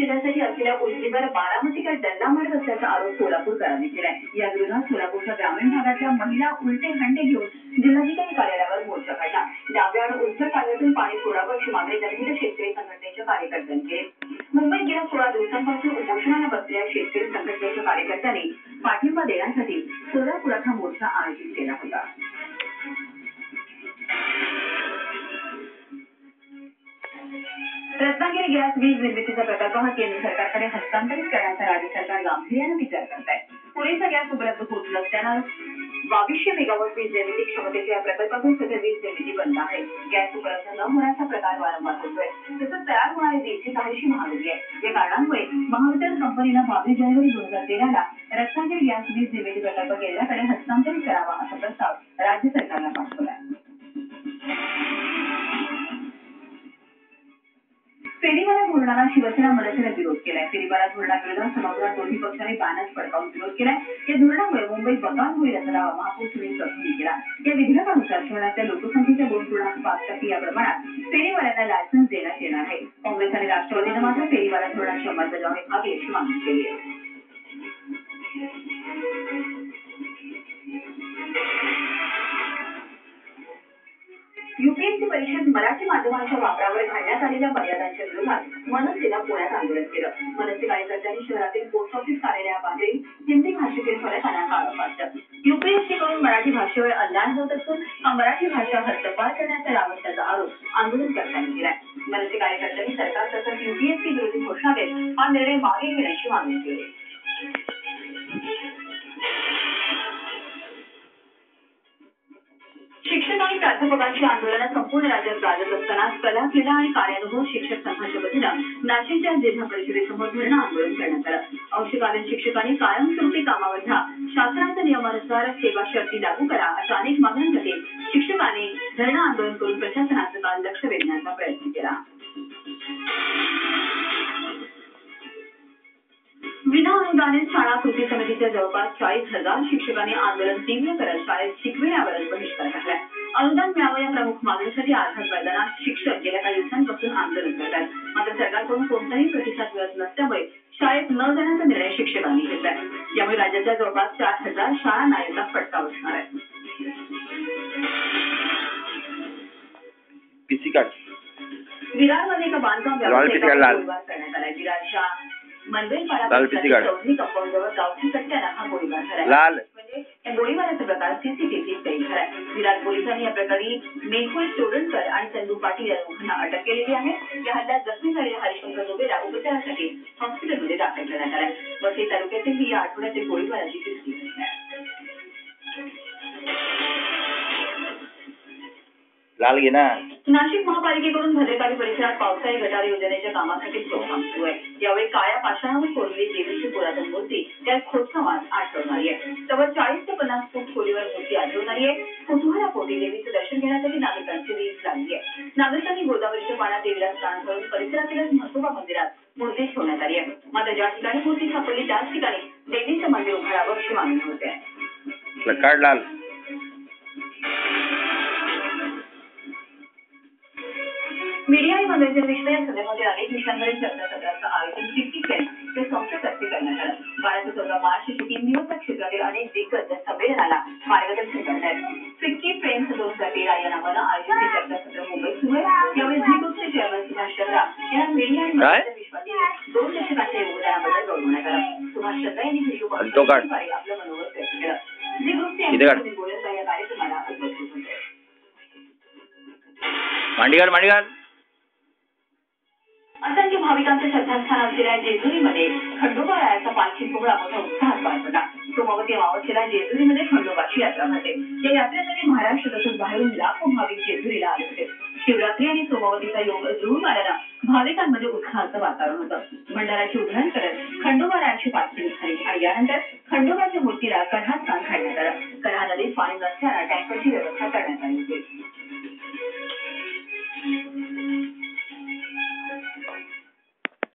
जिल्ह्यासाठी असलेल्या उजवीवर बारामतीकडे डल्ला मारत असल्याचा आरोप सोलापूरकरांनी केलाय। या विरोधात सोलापूरच्या ग्रामीण भागातल्या महिला उलटे हंडे घेऊन जिल्हाधिकारी कार्यालयावर मोर्चा काढला। डाव्या आणि उलट कालव्यातून पाणी सोडावं अशी मागणी दलित शेतकरी संघटनेच्या कार्यकर्त्यांनी केली। मुंबईत गेल्या 16 दिवसांपासून उपोषणाला बसलेल्या शेतकरी संघटनेच्या कार्यकर्त्यांनी पाठिंबा देण्यासाठी सोलापुरात हा मोर्चा आयोजित केला होता। रत्नागिरी गॅस वीज निर्मितीचा प्रकल्प हा केंद्र सरकारकडे हस्तांतरित करण्याचा राज्य सरकार गांभीर्याने विचार करत आहे। पुरेसा गॅस उपलब्ध होत नसल्यानं 2200 मेगावॉट वीज निर्मिती क्षमतेच्या या प्रकल्पातून सध्या वीज निर्मिती बंद आहे। गॅस उपलब्ध न होण्याचा प्रकार वारंवार होतोय। तसंच तयार होणारी वीज ही काहीशी महागली आहे। या कारणांमुळे महावितरण कंपनीनं 22 जानेवारी 2013ला रत्नागिरी गॅस वीज निर्मिती प्रकल्प केंद्राकडे हस्तांतरित करावा असा प्रस्ताव राज्य सरकारला पाठवला। फेरीवाला धोरणाला शिवसेना मनसेने विरोध केलाय। फेरीवाला धोरणाविरोधात सभागृहात दोन्ही पक्षांनी बॅनर्स फडकावून विरोध केलाय। या धोरणामुळे मुंबईत बकाल होईल असा दावा महापौर सुनील प्रभूंनी केला। या विधेयकानुसार शहरातल्या लोकसंख्येच्या 2.5% या प्रमाणात फेरीवाल्यांना लायसन्स देण्यात येणार आहे। काँग्रेस आणि राष्ट्रवादीनं मात्र फेरीवाला धोरणाची अंमलबजावणी व्हावी अशी मागणी केली आहे। यूपीएससी परीक्षेत मराठी माध्यमाच्या वापरावर घालण्यात आलेल्या मर्यादांच्या विरोधात मनसेनं पुण्यात आंदोलन केलं। मनसे कार्यकर्त्यांनी शहरातील पोस्ट ऑफिस कार्यालयाबाहेर हिंदी भाषेतील फलकांना काळं फासलं। यूपीएससीकडून मराठी भाषेवर अन्याय होत असून मराठी भाषा हद्दपार करण्याचा लाभ असल्याचा आरोप आंदोलनकर्त्यांनी केलाय। मनसे कार्यकर्त्यांनी सरकार तसंच यूपीएससी विरोधी घोषणा देत हा निर्णय मागे घेण्याची मागणी केली। शिक्षक आणि प्राध्यापकांची आंदोलनं संपूर्ण राज्यात गाजत असताना कला, क्रीडा आणि कार्यानुभव शिक्षक संघाच्या वतीनं नाशिकच्या जिल्हा परिषदेसमोर धरणं आंदोलन करण्यात आलं। अंशकालीन शिक्षकांनी कायमस्वरूपी कामावरच्या शासनाच्या नियमानुसार सेवा शर्ती लागू करा अशा अनेक मागण्यांसाठी शिक्षकांनी धरणं आंदोलन करून प्रशासनाचं काल लक्ष वेधण्याचा प्रयत्न केला। विना अनुदानित शाळा कृती समितीच्या जवळपास 40,000 शिक्षकांनी आंदोलन तीव्र करत शाळेत शिकविण्यावरच बहिष्कार टाकलाय। अनुदान मिळावं या प्रमुख मागणीसाठी आझाद मैदानात शिक्षक गेल्या काही दिवसांपासून आंदोलन करतात। मात्र सरकारकडून कोणताही प्रतिसाद मिळत नसल्यामुळे शाळेत न जाण्याचा निर्णय शिक्षकांनी घेतलाय। यामुळे राज्याच्या जवळपास 4,000 शाळांना याचा फटका बसणार आहे। विरारमध्ये एका बांधकाम व्यावसायिकावर गोळीबार करण्यात आलाय। विरारच्या मनवेलपाडा चौधरी कंपाऊंडजवळ गावठी कट्ट्यानं हा गोळीबार झालाय। म्हणजे या गोळीबाराचा प्रकार सीसीटीव्हीत कैद झालाय। विरार पोलिसांनी या प्रकरणी मेहुल तोरणकर आणि चंदू पाटील या दोघांना अटक केलेली आहे। या हल्ल्यात जखमी झालेल्या हरिशंकर दुबेला उपचारासाठी हॉस्पिटलमध्ये दाखल करण्यात आलाय। वसई तालुक्यातील ही या आठवड्यातील गोळीबाराची तिसरी घटना आहे। नाशिक महापालिकेकडून भद्रकाली परिसरात पावसाळी गटार योजनेच्या कामासाठी काम सुरू आहे। यावेळी काळ्या पाषाणावर कोरलेली देवीची पुरातन मूर्ती त्या खोदकामात आढळून आली आहे। तब्बल 40 ते 50 फूट खोलीवर मूर्ती आढळून आली आहे। कुतूहलापोटी देवीचं दर्शन घेण्यासाठी नागरिकांची रीत लागली आहे। नागरिकांनी गोदावरीच्या पाण्यात देवीला स्नान करून परिसरातीलच म्हसोबा मंदिरात मूर्ती ठेवण्यात आली आहे। मात्र ज्या ठिकाणी मूर्ती सापडली त्याच ठिकाणी देवीचं मंदिर उघडावं अशी मागणी होते। मीडिया आणि मनोरंजन विषय या सदनामध्ये अनेक विषयांवरील चर्चासत्राचं आयोजन फिक्की फ्रेंड्स या संस्थेतर्फे करण्यात आलं। 12 ते 14 मार्च अशी 3 दिवस या क्षेत्रातील अनेक दिग्गज या संमेलनाला मार्गदर्शन करतात। फिक्की फ्रेंड्स 2013 या नावानं आयोजित हे चर्चासत्र मुंबईत सुरू आहे। यावेळी झी ग्रुपचे चेअरमन सुभाष चंद्रा यांना मीडिया आणि मनोरंजन विश्वातील 2 दशकांच्या योगदानाबद्दल गौरवण्यात आलं। सुभाष चंद्रा यांनी व्हिडिओ कॉन्फरन्सद्वारे आपलं मनोगत व्यक्त केलं। झी ग्रुपचे एमडी गोयल या कार्यक्रमाला उपस्थित होते। असंख्य भाविकांचं श्रद्धास्थान असलेल्या जेजुरीमध्ये खंडोबारायाचा पालखी सोहळा मोठ्या उत्साहात पार पडला। सोमवती अमावस्येला जेजुरीमध्ये खंडोबाची यात्रा भरते। या यात्रेसाठी महाराष्ट्र तसंच बाहेरून लाखो भाविक जेजुरीला आले होते। शिवरात्री आणि सोमवतीचा योग जुळून आल्यानं भाविकांमध्ये उत्साहाचं वातावरण होतं। भंडाराची उधळण करत खंडोबारायाची पालखी निघाली आणि यानंतर